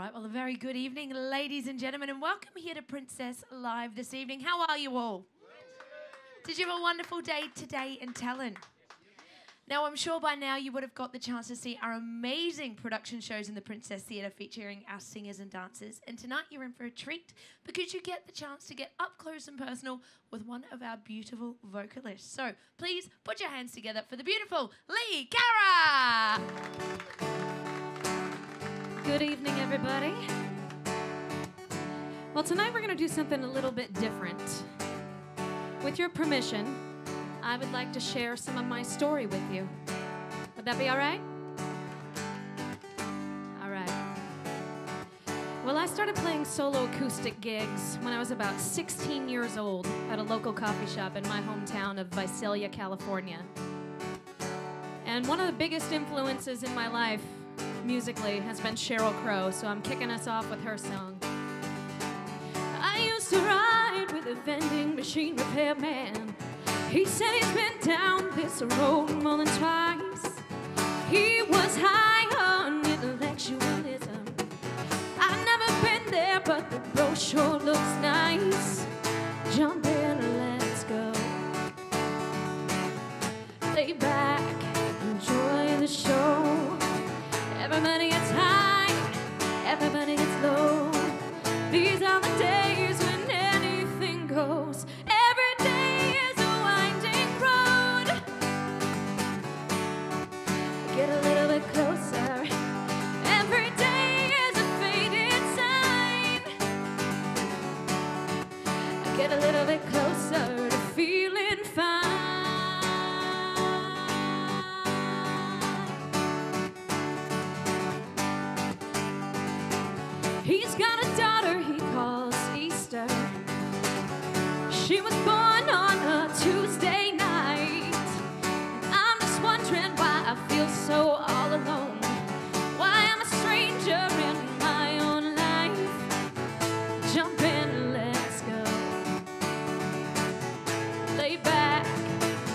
right, well, a very good evening, ladies and gentlemen, and welcome here to Princess Live this evening. How are you all? Did you have a wonderful day today in Talon? Now, I'm sure by now you would have got the chance to see our amazing production shows in the Princess Theatre featuring our singers and dancers. And tonight you're in for a treat because you get the chance to get up close and personal with one of our beautiful vocalists. So please put your hands together for the beautiful Leigh Cara! Good evening, everybody. Well, tonight we're going to do something a little bit different. With your permission, I would like to share some of my story with you. Would that be all right? All right. Well, I started playing solo acoustic gigs when I was about 16 years old at a local coffee shop in my hometown of Visalia, California. And one of the biggest influences in my life musically has been Sheryl Crow, so I'm kicking us off with her song. I used to ride with a vending machine repairman. He said he's been down this road more than twice. He was high on intellectualism. I've never been there, but the road sure looks nice. Jump in, let's go. Lay back, enjoy the show. Everybody gets high, everybody gets low. These are the days when anything goes. Every day is a winding road. Get a little bit closer. Every day is a faded sign. Get a little bit closer to feeling fine. He's got a daughter he calls Easter. She was born on a Tuesday night. And I'm just wondering why I feel so all alone. Why I'm a stranger in my own life. Jump in, let's go. Lay back,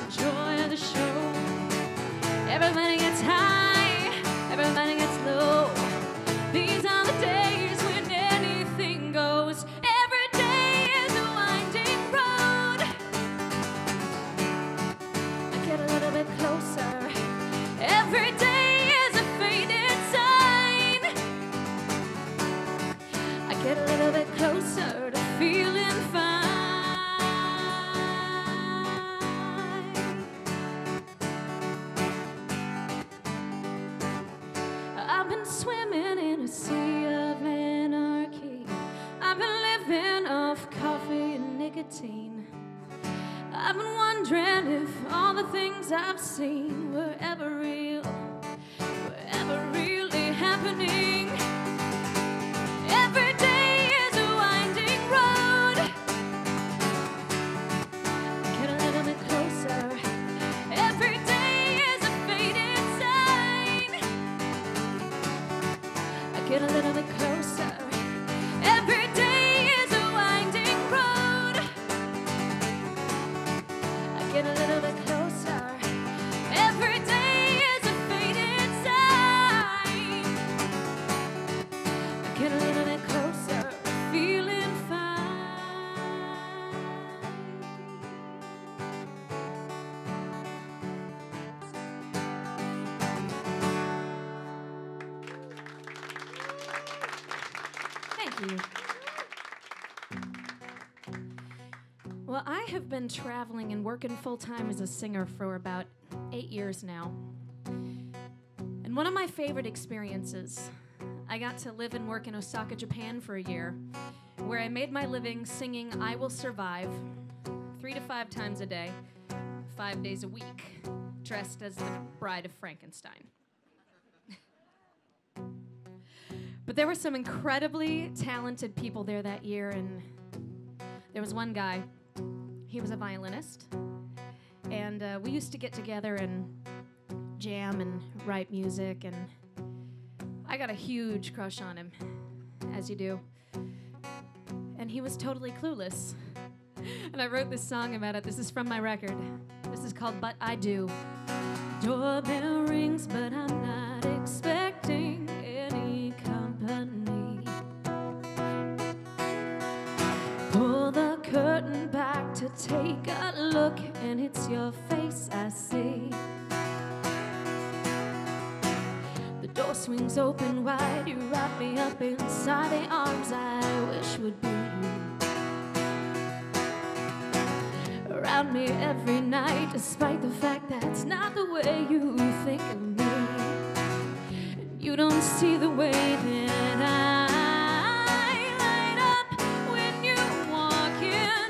enjoy the show. Everybody gets high, everybody gets low. These are the days when anything goes. Every day is a winding road. I get a little bit closer. Every day is a faded sign. I get a little bit closer to feeling fine. I've been swimming in a sea of anarchy. I've been living off coffee and nicotine. I've been wondering if all the things I've seen were ever real, were ever really happening. Every day is a winding road. Get a little bit closer. Every day is a faded sign. I get a little bit closer. Every day is a winding road. I get a little bit closer. Every day is a faded sign. I get a little bit closer, feeling fine. Thank you. Well, I have been traveling and working full-time as a singer for about 8 years now. And one of my favorite experiences, I got to live and work in Osaka, Japan for a year, where I made my living singing I Will Survive 3 to 5 times a day, 5 days a week, dressed as the Bride of Frankenstein. But there were some incredibly talented people there that year, and there was one guy. He was a violinist, and we used to get together and jam and write music, and I got a huge crush on him, as you do. And he was totally clueless. And I wrote this song about it. This is from my record. This is called But I Do. Doorbell rings, but I'm not expecting any company. when it's your face I see. The door swings open wide, you wrap me up inside the arms I wish would be around me every night, despite the fact that's not the way you think of me. And you don't see the way that I light up when you walk in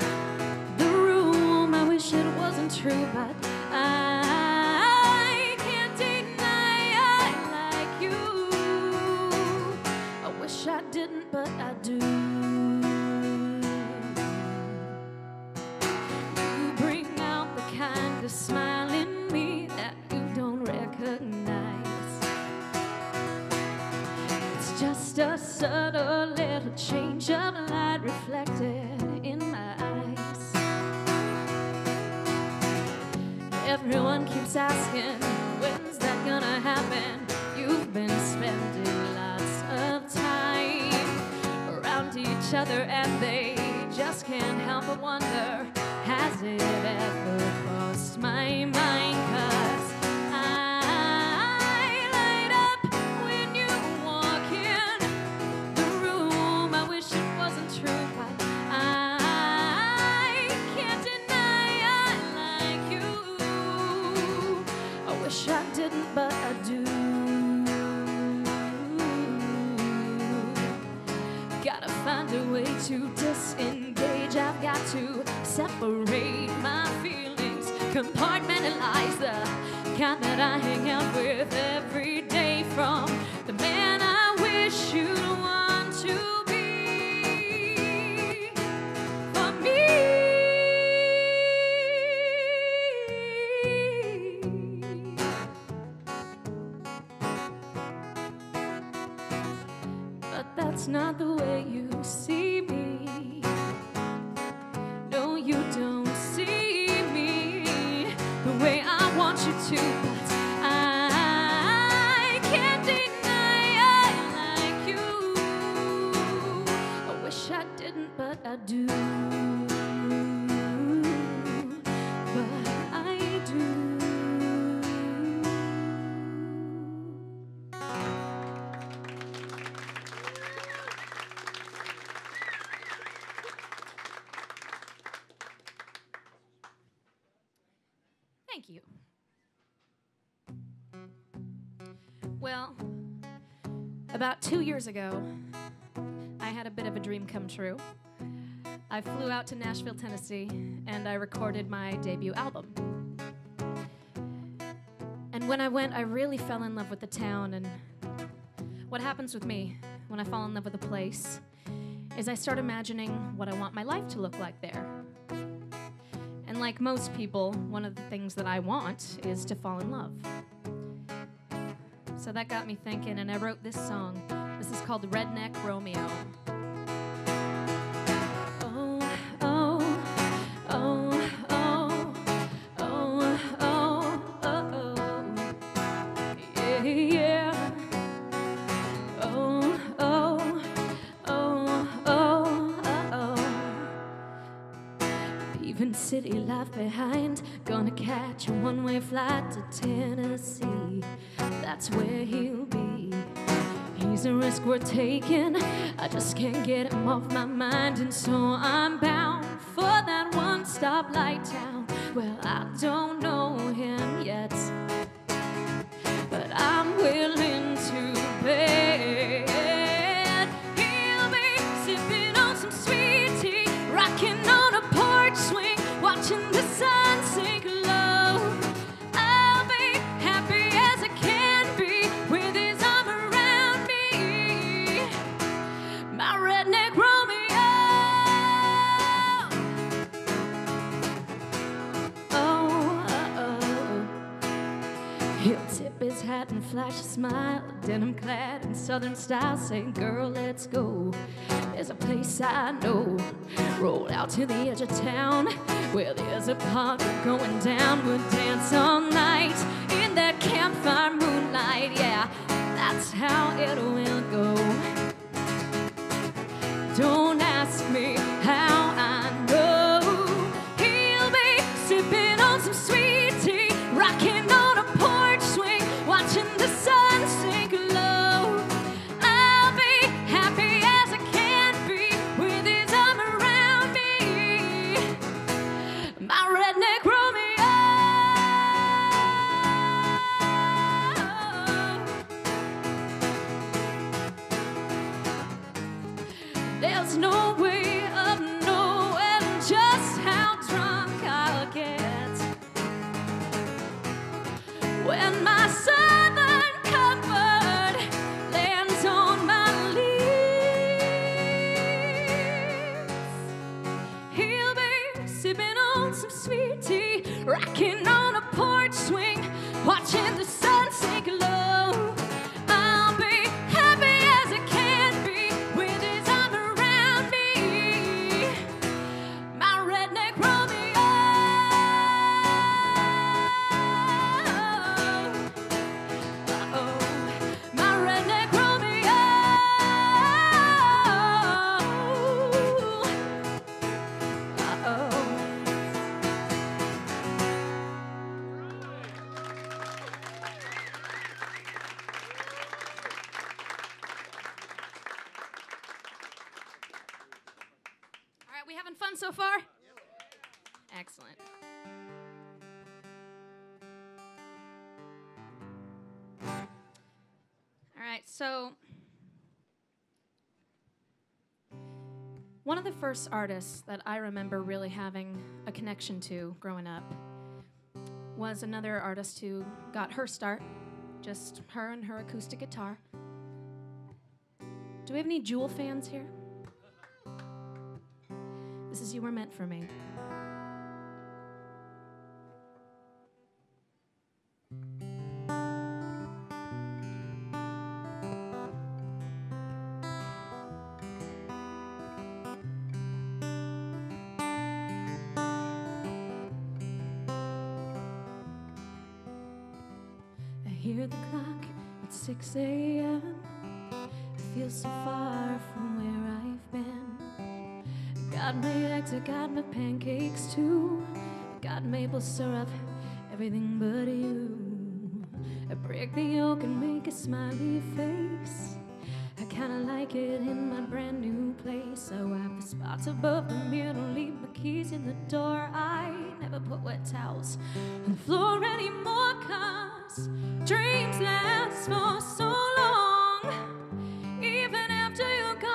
the room. I wish it wasn't true, but I can't deny I like you. I wish I didn't, but I do. A smile in me that you don't recognize. It's just a subtle little change of light reflected in my eyes. Everyone keeps asking, when's that gonna happen? You've been spending lots of time around each other, and they just can't help but wonder, has it ever crossed my mind? 'Cause I light up when you walk in the room. I wish it wasn't true, but I can't deny I like you. I wish I didn't, but I do. Gotta find a way to disengage. I've got to separate my feelings, compartmentalize the kind that I hang out with every day from the man I wish you'd want to be for me. But that's not the way you see me. No, you don't see me the way I want you to, but I can't deny I like you. I wish I didn't, but I do. But I do. Thank you. Well, about 2 years ago, I had a bit of a dream come true. I flew out to Nashville, Tennessee, and I recorded my debut album. And when I went, I really fell in love with the town, and what happens with me when I fall in love with a place is I start imagining what I want my life to look like there. And like most people, one of the things that I want is to fall in love. So that got me thinking, and I wrote this song. This is called Redneck Romeo. Oh, oh, oh, oh, oh, oh, oh, oh, yeah, yeah. Oh, oh, oh, oh, oh, oh. Leaving city life behind, gonna catch a one-way flight to Tennessee. That's where he'll be. He's a risk we're taking. I just can't get him off my mind, and so I'm bound for that one stoplight town. Well, I don't know him yet, but I'm willing to bet he'll be sipping on some sweet tea, rocking on a porch swing, watching the sun sink low. I'll be happy as I can be with his arm around me, my redneck Romeo. Oh, oh, oh. He'll tip his hat and flash a smile, denim clad in southern style, saying, girl, let's go. There's a place I know, roll out to the edge of town, where there's a party going down. We'll dance all night in that campfire moonlight. Yeah, that's how it will go. Don't ask me how I know. He'll be sipping on There's no way of knowing just how drunk I'll get when my southern comfort lands on my lips. He'll be sipping on some sweet tea, rocking on a porch swing, watching the sun sink low. I'll be happy as I can be with his arm around me, my redneck Romeo. Uh-oh, my redneck Romeo. Uh-oh. All right, we having fun so far? Excellent. All right, so one of the first artists that I remember really having a connection to growing up was another artist who got her start, just her and her acoustic guitar. Do we have any Jewel fans here? This is You Were Meant for Me. I hear the clock at 6 a.m. I feel so far from where I've been. Got my eggs, I got my pancakes too. Got maple syrup, everything but you. I break the yolk and make a smiley face. I kinda like it in my brand new place. I wipe the spots above the mirror, leave my keys in the door. I never put wet towels on the floor anymore, 'cause dreams last for so long, even after you're gone.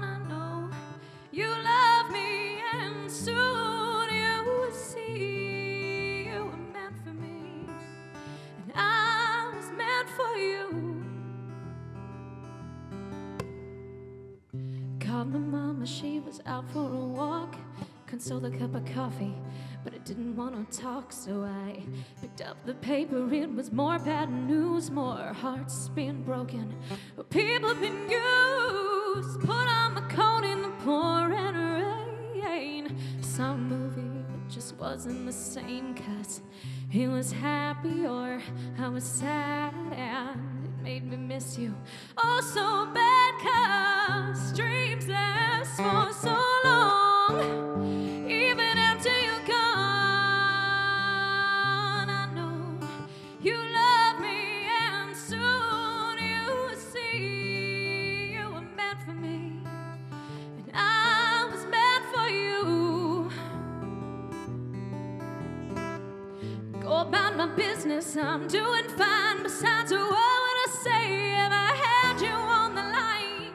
I know you love me, and soon you will see you were meant for me, and I was meant for you. Called my mama, she was out for a walk. Consoled a cup of coffee, but I didn't want to talk, so I picked up the paper. It was more bad news, more hearts being broken, people being used. Put on the coat in the pouring rain. Saw a movie that just wasn't the same, 'cause he was happy or I was sad, and it made me miss you oh so bad, 'cause dreams last for so long, even after you're gone. I know you love me, and soon you will see you were meant for me, and I was meant for you. Go about my business, I'm doing fine. Besides, what would I say if I had you on the line?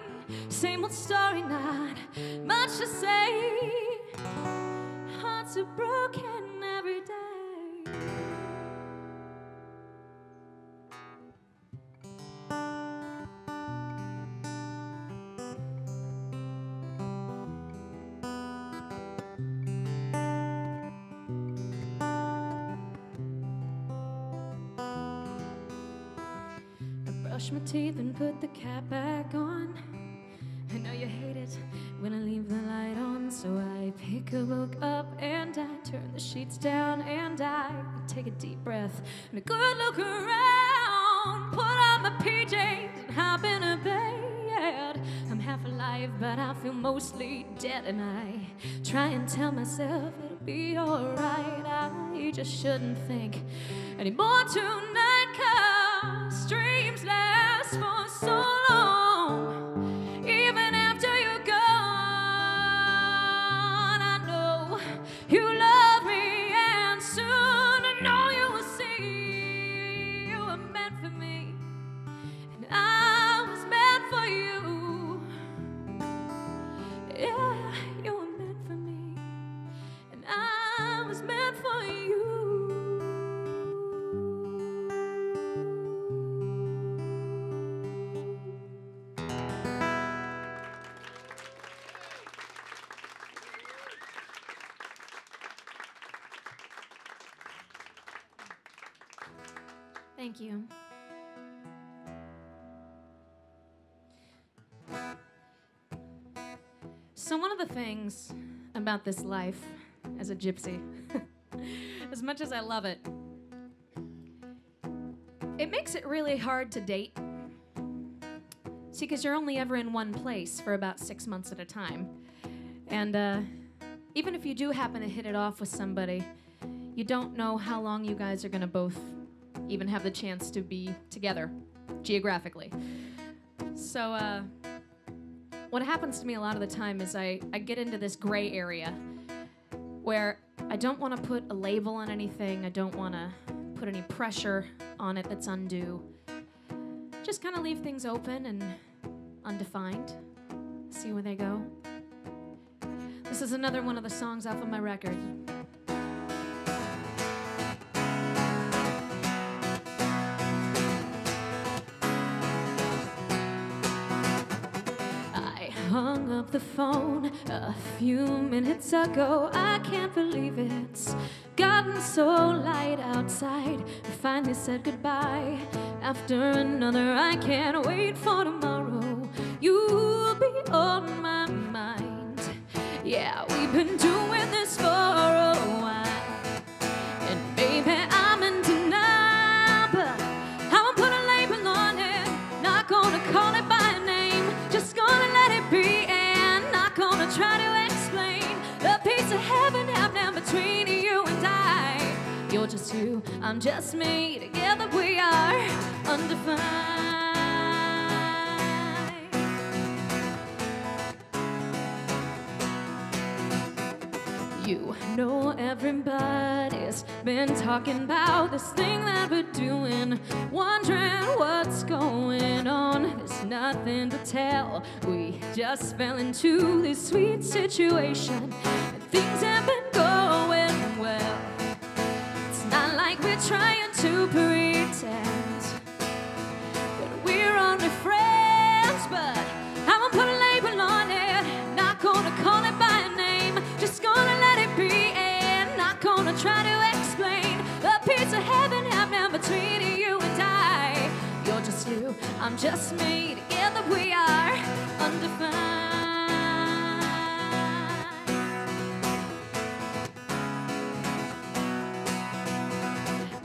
Same old story, not much to say. Hearts are broken every day. I brush my teeth and put the cap back on. I know you hate it when I leave the light on, so I pick a book up and I turn the sheets down and I take a deep breath and a good look around. Put on my PJs and hop in a bed. I'm half alive, but I feel mostly dead, and I try and tell myself it'll be alright. I just shouldn't think anymore tonight, 'cause dreams last for so long, even after you're gone. I know you love me, and soon I know you will see you were meant for me, and I was meant for you. Thank you. So one of the things about this life as a gypsy, as much as I love it, it makes it really hard to date. See, because you're only ever in one place for about 6 months at a time. And even if you do happen to hit it off with somebody, you don't know how long you guys are going to both even have the chance to be together, geographically. So what happens to me a lot of the time is I get into this gray area where I don't want to put a label on anything. I don't want to put any pressure on it that's undue. Just kind of leave things open and undefined. See where they go. This is another one of the songs off of my record. I hung up the phone a few minutes ago. I can't believe it's gotten so light outside. I finally said goodbye after another. I can't wait for tomorrow. You'll be on my mind. Yeah, we've been doing this for a while, and baby, I'm in denial, but I won't put a label on it. Not gonna call it by name, just gonna let it be, and not gonna try to explain the piece of heaven happening between you and I. You're just you, I'm just me. Together we are undefined. You know everybody's been talking about this thing that we're doing, wondering what's going on. There's nothing to tell. We just fell into this sweet situation, and things have been going well. It's not like we're trying to pretend that we're only friends, but I won't put a label on it. Not gonna call it by name, just gonna let it be, and not gonna try to explain the piece of heaven happening between you and I. You're just you, I'm just me. Together we are undefined.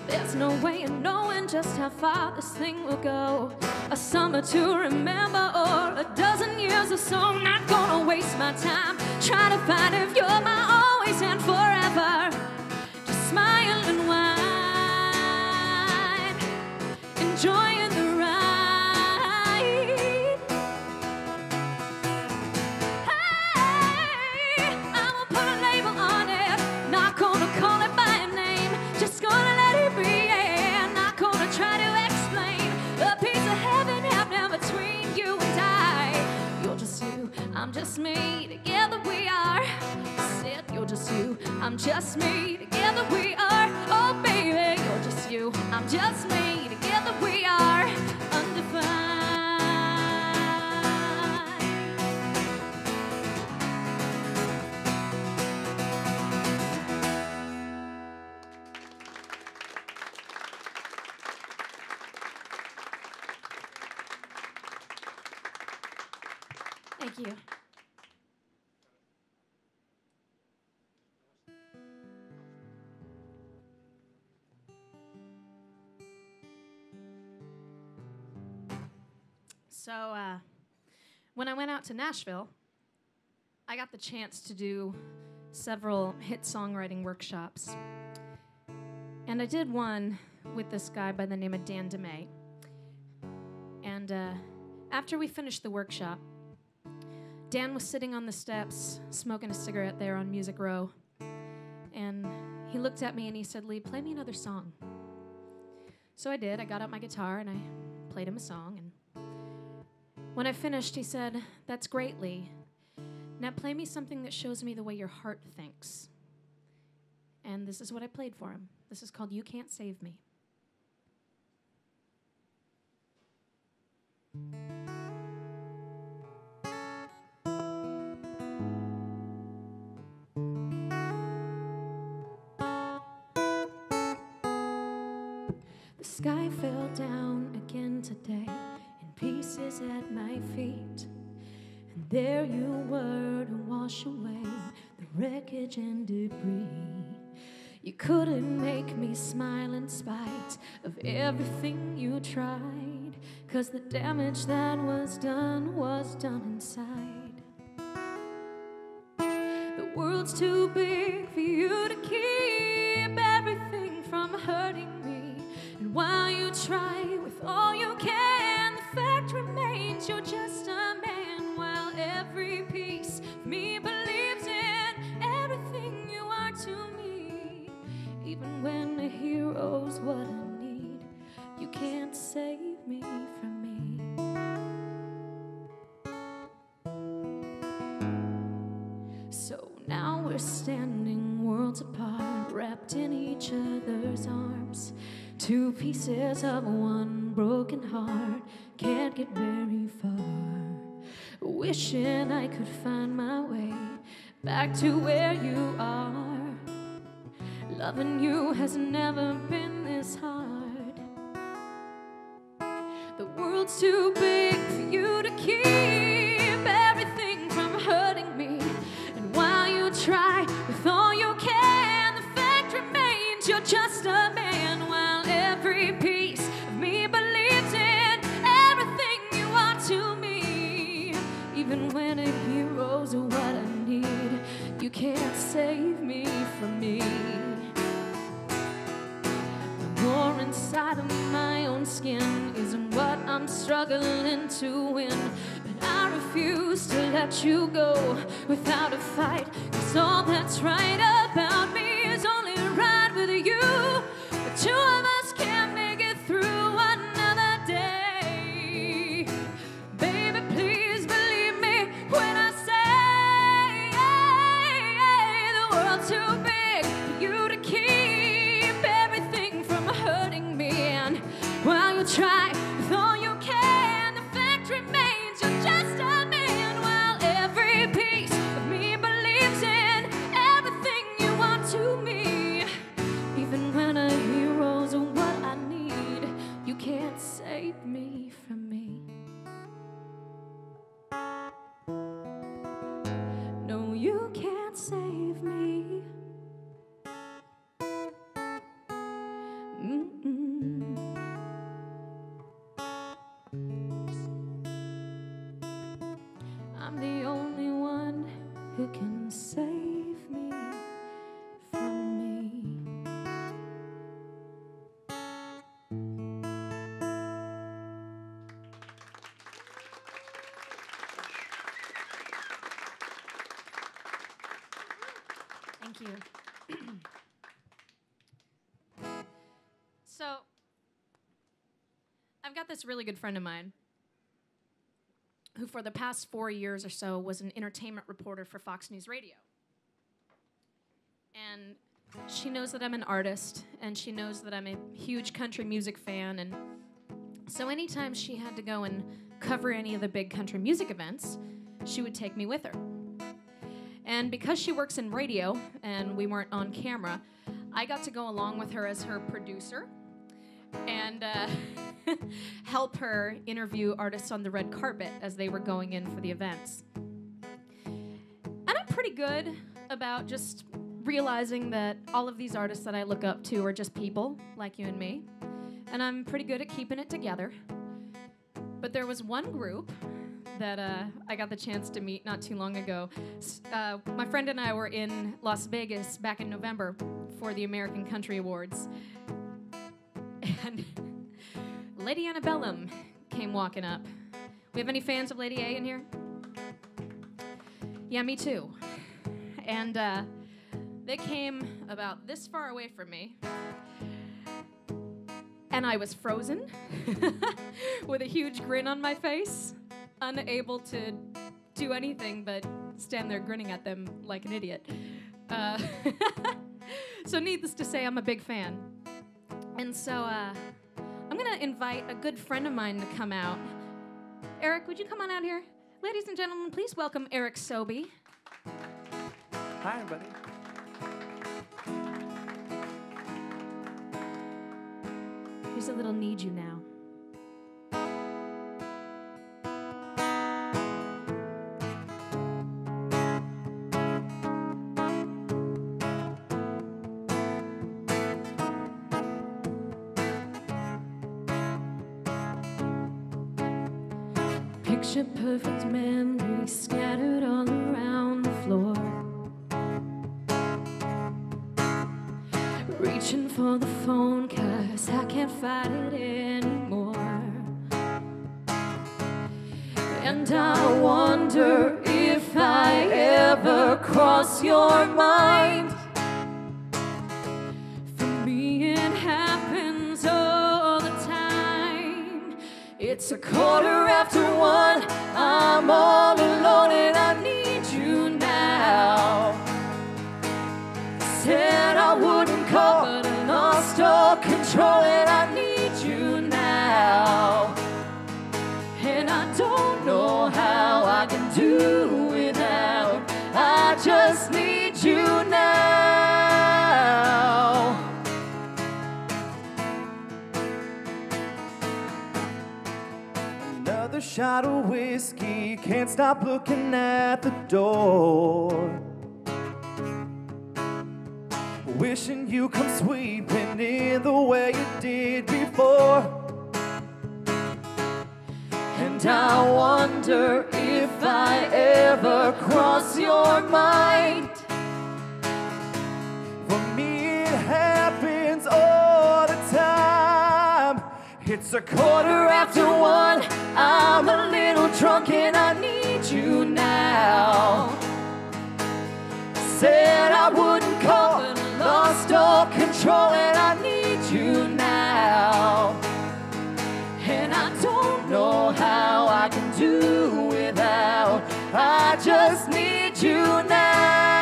There's no way of knowing just how far this thing will go. A summer to remember, or a dozen years or so. I'm not gonna waste my time trying to find if you're my always and forever. Just smile and whine, enjoying the ride. Hey, I won't put a label on it, not gonna call it by name, just gonna let it be, and not gonna try to explain the piece of heaven happening between you and I. You're just you, I'm just me. Together we are. Said you're just you, I'm just me. Together we are. Oh baby, you're just you, I'm just me. Together we are undefined. Thank you. So, when I went out to Nashville, I got the chance to do several hit songwriting workshops. And I did one with this guy by the name of Dan DeMay. And after we finished the workshop, Dan was sitting on the steps, smoking a cigarette there on Music Row. And he looked at me and he said, "Leigh, play me another song." So I did. I got out my guitar and I played him a song. And when I finished, he said, "That's great, Leigh. Now play me something that shows me the way your heart thinks." And this is what I played for him. This is called You Can't Save Me. The sky fell down again today in pieces at my feet. And there you were to wash away the wreckage and debris. You couldn't make me smile in spite of everything you tried, 'cause the damage that was done inside. The world's too big for you to keep everything from hurting me. And while you try with all you can, the fact remains you're just a man. While every piece of me believes in everything you are to me. Even when a hero's what I need, you can't save me from me. So now we're standing worlds apart, wrapped in each other's arms. Two pieces of one broken heart, can't get very far. Wishing I could find my way back to where you are. Loving you has never been this hard. The world's too big for you to keep everything from hurting me. And while you try with all you can, the fact remains you're just a man. While every piece of me believes in everything you are to me. Even when a hero's what I need, you can't save me from me. The war inside of my own skin isn't what I'm struggling to win. But I refuse to let you go without a fight, 'cause all that's right about me is only right with you. The two of us can't make it through another day. Baby, please believe me when I say the world's too big for you to keep everything from hurting me. And while you try with all you can, the fact remains you're just a man. While every piece of me believes in everything you want to me. Even when a hero's what I need, you can't save me from me. No, you can't save me. Mm-mm. I'm the only one who can save me from me. Thank you. So, I've got this really good friend of mine who for the past 4 years or so was an entertainment reporter for Fox News Radio. And she knows that I'm an artist, and she knows that I'm a huge country music fan, and so anytime she had to go and cover any of the big country music events, she would take me with her. And because she works in radio and we weren't on camera, I got to go along with her as her producer and help her interview artists on the red carpet as they were going in for the events. And I'm pretty good about just realizing that all of these artists that I look up to are just people like you and me. And I'm pretty good at keeping it together. But there was one group that I got the chance to meet not too long ago. My friend and I were in Las Vegas back in November for the American Country Awards. And Lady Antebellum came walking up. We have any fans of Lady A in here? Yeah, me too. And they came about this far away from me. And I was frozen with a huge grin on my face, unable to do anything but stand there grinning at them like an idiot. So needless to say, I'm a big fan. And so I'm going to invite a good friend of mine to come out. Erik, would you come on out here? Ladies and gentlemen, please welcome Erik Sobbe. Hi, everybody. Here's a little Need You Now. Picture perfect memories scattered all around the floor. Reaching for the phone 'cause I can't fight it anymore. And I wonder if I ever cross your mind. For me it happens all the time. It's 1:15, I'm all alone and I need you now. Said I wouldn't call, but I lost all control and I need you now. And I don't know how I can do without, I just need you now. Another shot of whiskey, can't stop looking at the door. Wishing you come sweeping in the way you did before. And I wonder if I ever cross your mind. For me it happens all the time. It's 1:15, I'm a little drunk and I need you now. Said I wouldn't call, but I lost all control and I need you now. And I don't know how I can do without, I just need you now.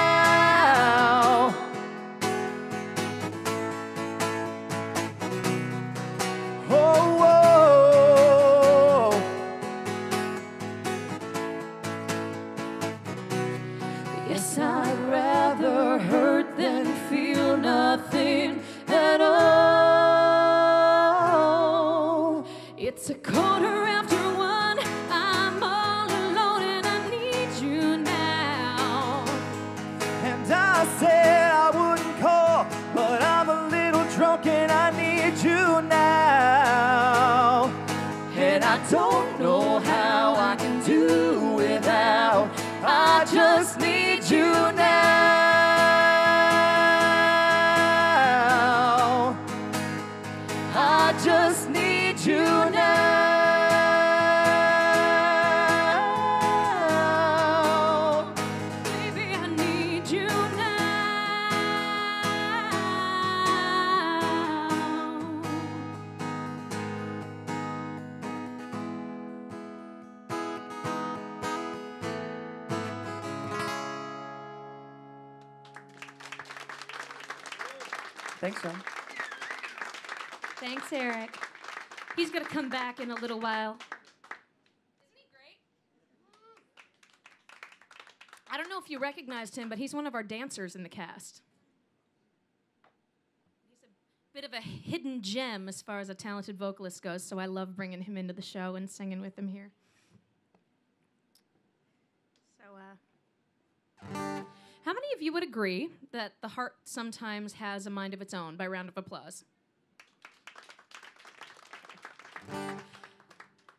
oh, whoa. Yes, I'd rather hurt than feel nothing at all. It's 1:15, I'm all alone and I need you now. And I said I wouldn't call, but I'm a little drunk and I need you now. And I don't know how I can do without, I just need you now. I just need you now. Baby, I need you now. Thanks, John. Thanks, Erik. He's going to come back in a little while. Isn't he great? I don't know if you recognized him, but he's one of our dancers in the cast. He's a bit of a hidden gem as far as a talented vocalist goes, so I love bringing him into the show and singing with him here. So, how many of you would agree that the heart sometimes has a mind of its own? By round of applause.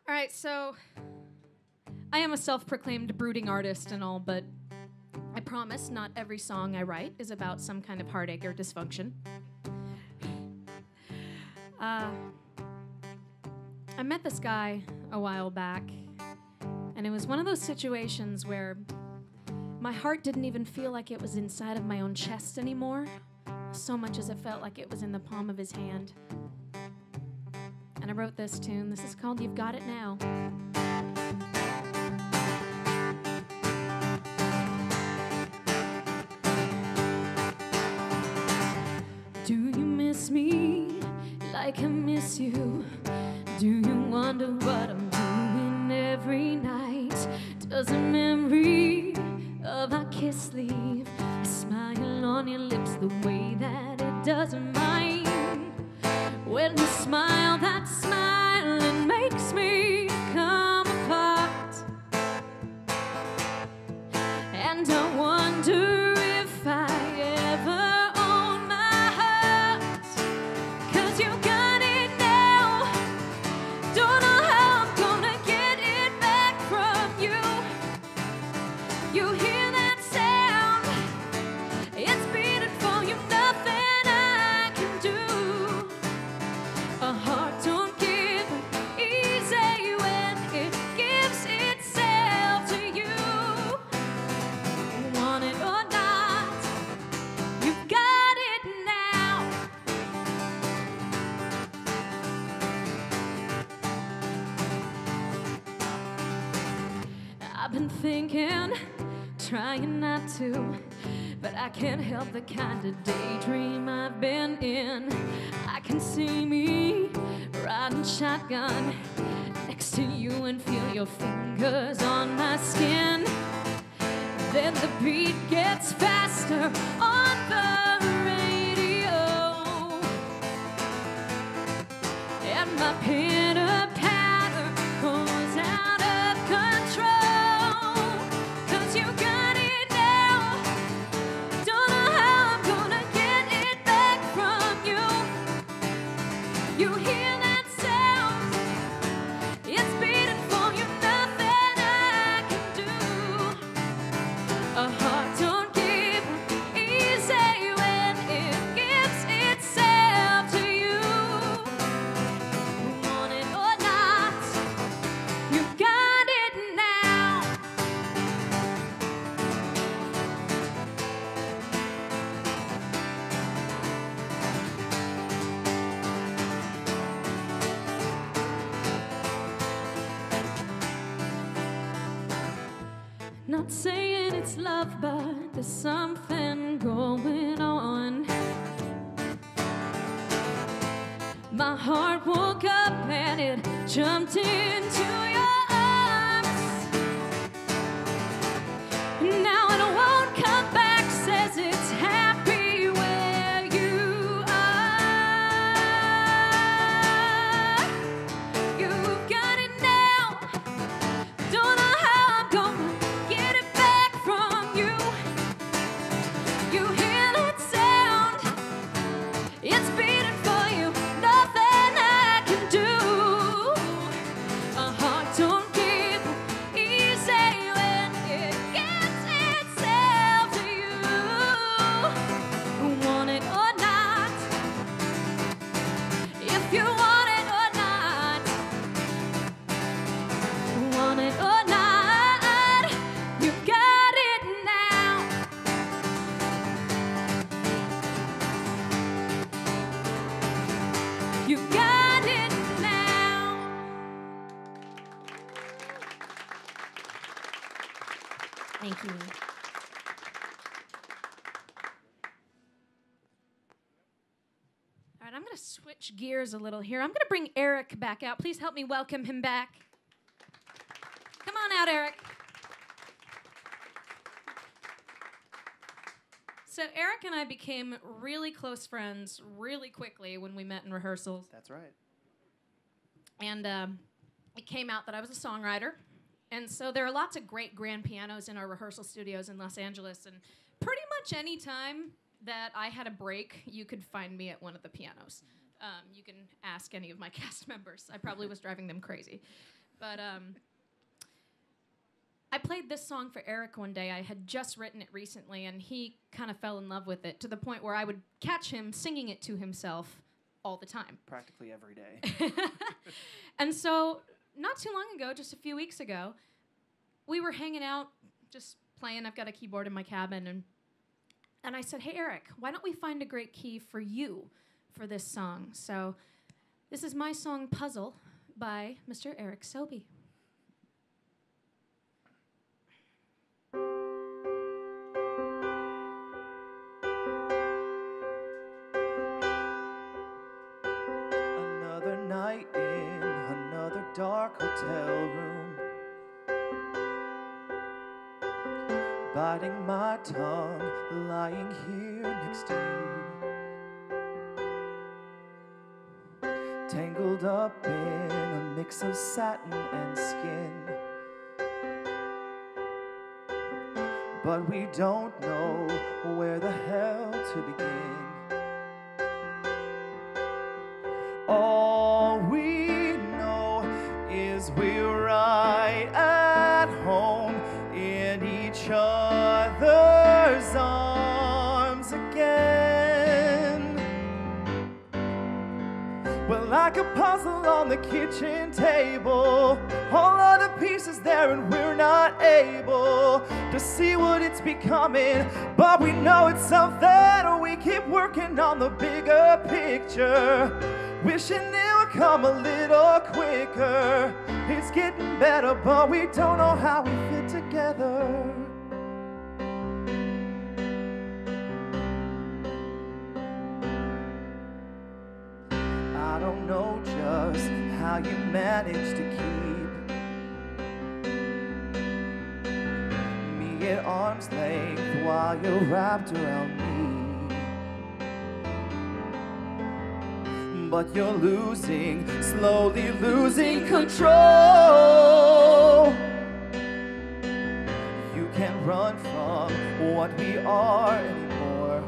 All right, so I am a self-proclaimed brooding artist and all, but I promise not every song I write is about some kind of heartache or dysfunction. I met this guy a while back, and it was one of those situations where my heart didn't even feel like it was inside of my own chest anymore, so much as it felt like it was in the palm of his hand. And I wrote this tune. This is called You've Got It Now. Do you miss me like I miss you? Do you wonder what I'm doing every night? Does a memory of our kiss leave a smile on your lips the way that it does mine? When you smile I've been thinking, trying not to, but I can't help the kind of daydream I've been in. I can see me riding shotgun next to you and feel your fingers on my skin. Then the beat gets faster on the radio, and my pitter patter goes out of control. 'Cause you got it now. Don't know how I'm gonna get it back from you. You hear that sound? It's beating for you, nothing I can do. A heart don't give easy when it gives itself to you. Want it or not, you got it now. Not saying it's love, but there's something going on. My heart woke up and it jumped into your arms. Now it won't come back, says it's happy where you are. You've got it now. Don't know how I'm gonna get it back from you. You hear that sound? It's beating for you, nothing I can do. A heart don't give easy when it gets itself to you. Want it or not, if you want it or not, want it or not, you got it now. You got it now. Thank you. All right, I'm going to switch gears a little here. I'm going to bring Erik back out. Please help me welcome him back. Come on out, Erik. So Erik and I became really close friends really quickly when we met in rehearsals. That's right. And it came out that I was a songwriter. And so there are lots of great grand pianos in our rehearsal studios in Los Angeles. And pretty much any time that I had a break, you could find me at one of the pianos. You can ask any of my cast members. I probably was driving them crazy. But I played this song for Erik one day. I had just written it recently, and he kind of fell in love with it to the point where I would catch him singing it to himself all the time. Practically every day. And so not too long ago, just a few weeks ago, we were hanging out, just playing. I've got a keyboard in my cabin, and I said, hey, Erik, why don't we find a great key for you for this song? So this is my song, Puzzle, by Mr. Erik Sobbe. Another night in another dark hotel room, biting my tongue, lying here next to you, tangled up in a mix of satin and skin. But we don't know where the hell to begin. All we know is we're right at home in each other's arms again. We're like a puzzle on the kitchen table, all of the pieces there and we're not able to see what it's becoming, but we know it's something. We keep working on the bigger picture, wishing it would come a little quicker. It's getting better, but we don't know how we fit together. I don't know just how you manage to keep me at arm's length while you're wrapped around me. But you're losing, slowly losing control. You can't run from what we are anymore.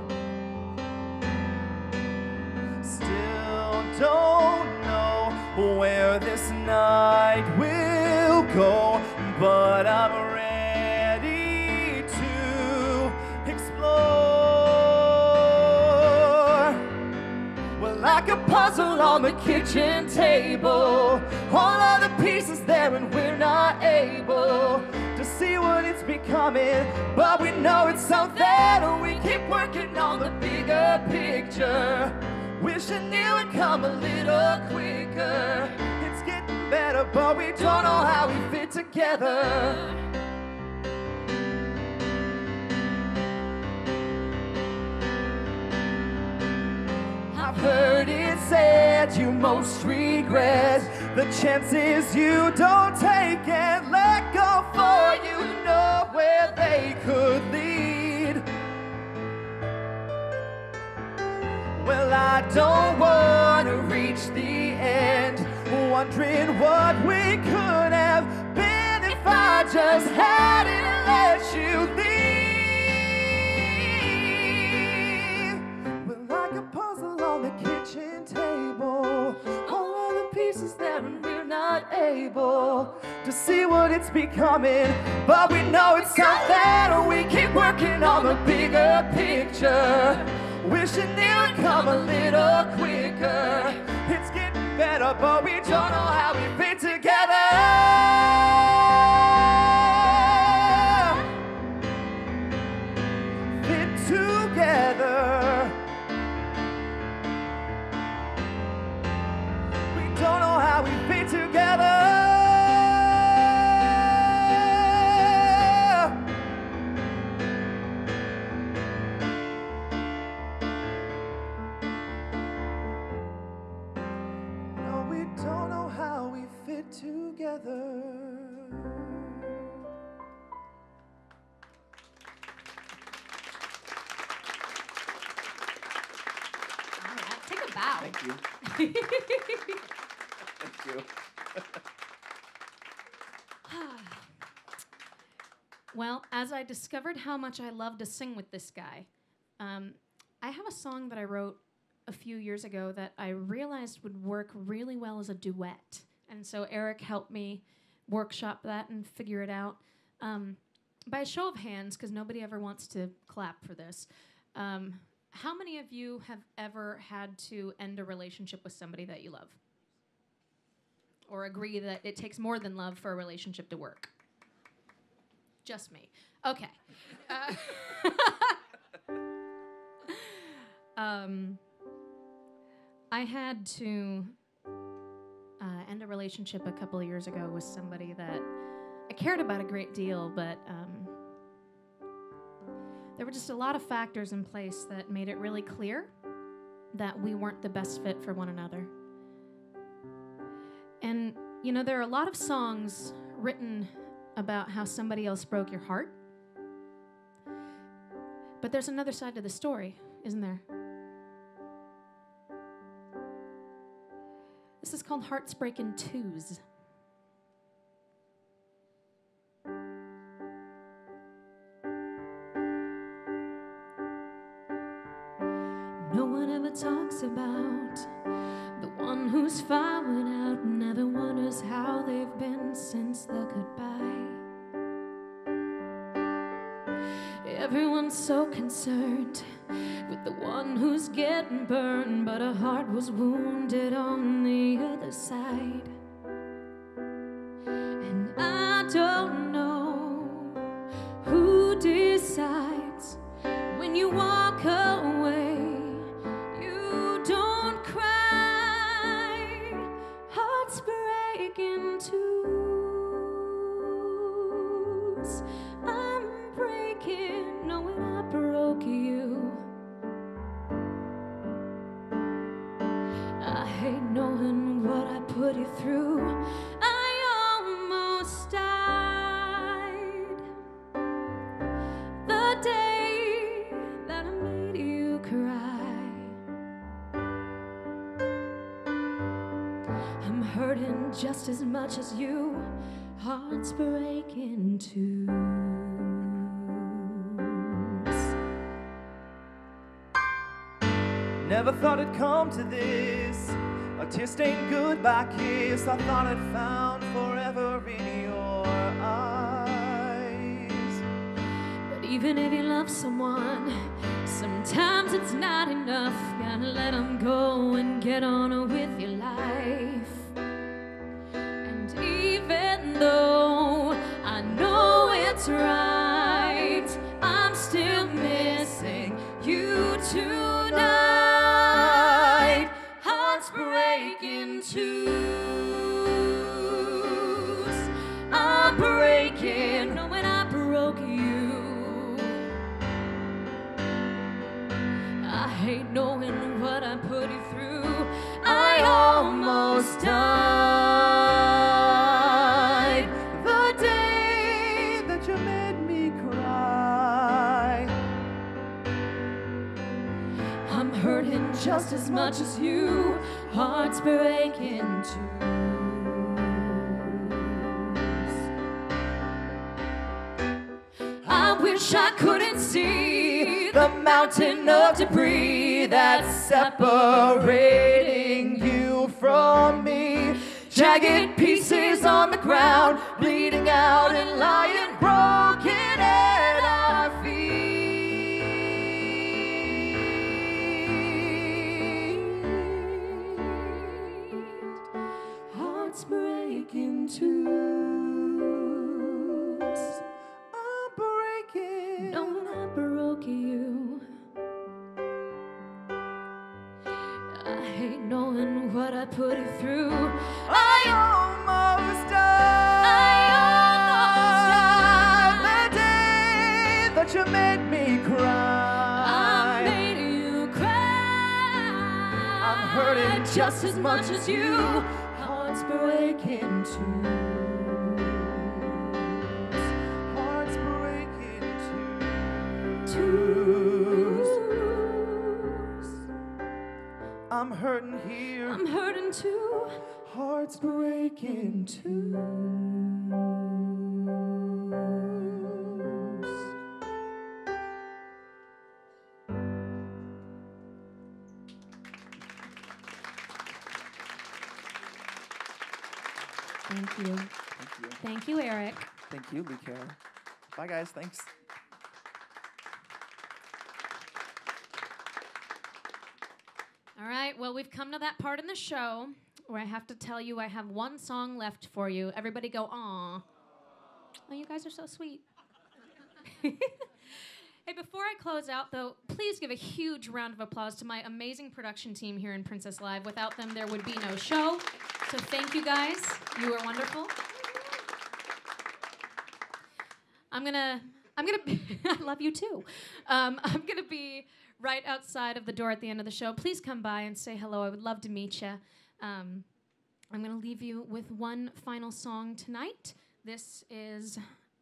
Still don't know where this night will go, but I'm ready to explore. We're like a puzzle on the kitchen table, all of the pieces there and we're not able to see what it's becoming, but we know it's something. We keep working on the bigger picture, wishing it would come a little quicker. It's getting better, but we don't know how we fit together. I've heard it said you most regret the chances you don't take and let go, for you know where they could lead. Well, I don't want to reach the end, wondering what we could have been if I just hadn't let you leave. We're like a puzzle on the kitchen table, all of the pieces there and we're not able to see what it's becoming, but we know it's something. We keep working on the bigger picture, wishing it would come a little quicker. It's getting better, but we don't know how we fit together. Fit together. We don't know how we fit together. Together. All right, take a bow. Thank you. Thank you. Well, as I discovered how much I love to sing with this guy, I have a song that I wrote a few years ago that I realized would work really well as a duet. And so Erik helped me workshop that and figure it out. By a show of hands, because nobody ever wants to clap for this, how many of you have ever had to end a relationship with somebody that you love? Or agree that it takes more than love for a relationship to work? Just me. Okay. I had to end a relationship a couple of years ago with somebody that I cared about a great deal, but there were just a lot of factors in place that made it really clear that we weren't the best fit for one another. And, you know, there are a lot of songs written about how somebody else broke your heart, but there's another side to the story, isn't there? This is called Hearts Breaking Twos. No one ever talks about the one who's fallen out, never wonders how they've been since the goodbye. Everyone's so concerned with the one who's getting burned, but her heart was wounded on the other side. And I don't know who decides when you walk away. You don't cry, I'm breaking, knowing I broke you. I hate knowing what I put you through. I almost died the day that I made you cry. I'm hurting just as much as you. Hearts breaking too. Never thought it'd come to this, a tear-stained goodbye kiss. I thought I'd found forever in your eyes. But even if you love someone, sometimes it's not enough. Gotta let them go and get on with your life. And even though I know it's right, I'm still missing you tonight. Hearts breaking twos. I'm breaking, knowing I broke you. I hate knowing what I put you through. I almost died the day That you made me cry. I'm hurting just as much as you. Hearts breaking twos. I wish I couldn't see The mountain of debris that's separating you from me. Jagged pieces on the ground, bleeding out and lying broken at our feet. hearts breaking twos. I'm breaking. Knowing I broke you. I hate knowing what I put you through. I almost died the day that you made me cry. I made you cry. I'm hurting just as much as you. Hearts breaking too. Hearts breaking Twos. I'm hurting here. I'm hurting too. Hearts breaking too. Thank you. Thank you. Thank you, Erik. Thank you, Leigh Cara. Bye, guys. Thanks. All right, well, we've come to that part in the show where I have to tell you I have one song left for you. Everybody go, aw. Oh, you guys are so sweet. Hey, before I close out, though, please give a huge round of applause to my amazing production team here in Princess Live. Without them, there would be no show. So thank you, guys. You are wonderful. I'm gonna, I love you too. I'm gonna be right outside of the door at the end of the show. Please come by and say hello. I would love to meet you. I'm gonna leave you with one final song tonight. This is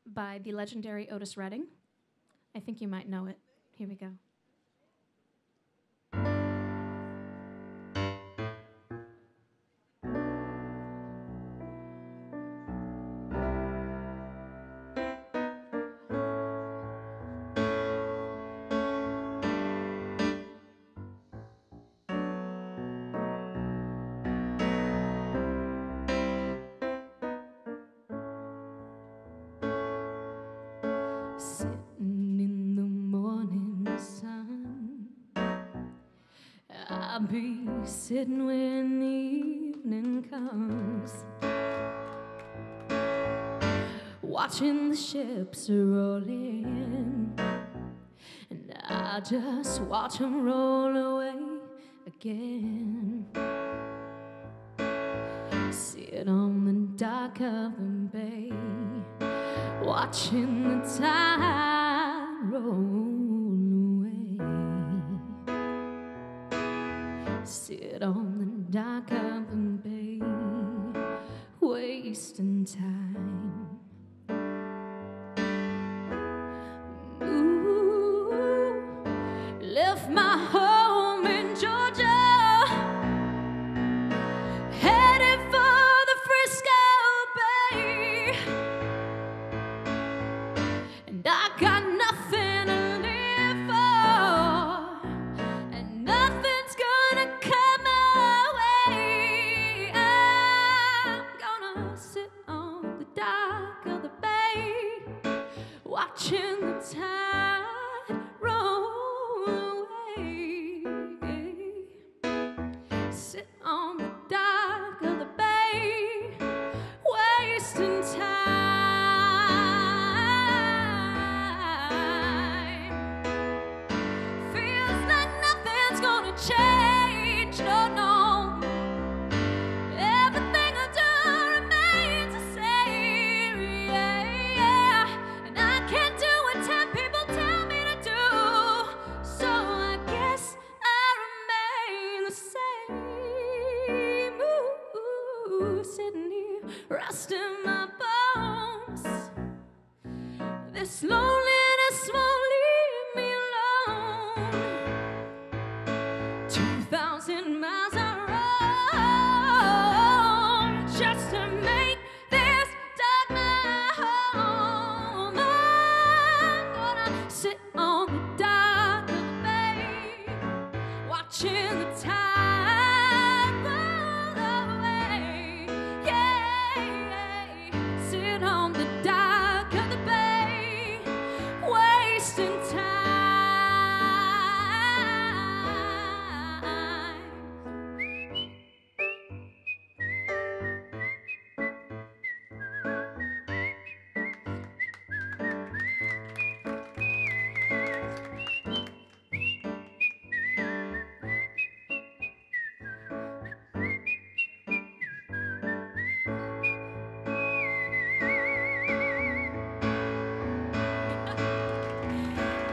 by the legendary Otis Redding. I think you might know it. Here we go. Sitting in the morning sun, I'll be sitting when the evening comes, watching the ships roll in, and I just watch them roll away again. Sit on the dock of the bay, watching the tide roll away. Sit on the dock of the bay, wasting time. Ooh, left my home in Georgia, headed for the Frisco Bay, and I got nothing to live for, and nothing's gonna come my way. I'm gonna sit on the dock of the bay, watching the tide roll away. Sit on the dock of the bay, wasting time. Feels like nothing's gonna change, no, no. Everything I do remains the same, yeah, yeah. And I can't do what 10 people tell me to do, so I guess I remain the same. Ooh, sitting here, resting my bones. This loneliness won't leave me alone. 2,000 miles I roam just to make this dark my home. I'm gonna sit on the dock of the bay, watching the tide roll away. Yeah, sit on the dock of the bay, wasting time.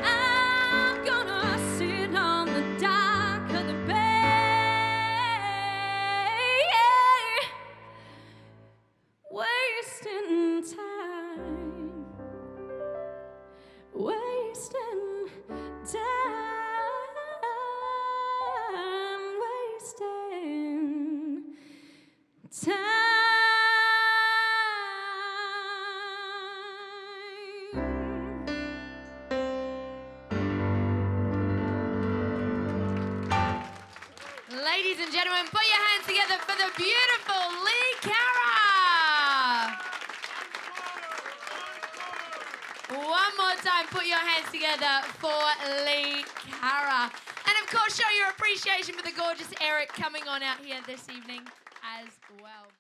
I'm gonna sit on the dock of the bay, wasting time, wasting time, wasting time. Ladies and gentlemen, put your hands together for the beautiful Leigh Cara. One more time, put your hands together for Leigh Cara. And of course, show your appreciation for the gorgeous Erik coming on out here this evening as well.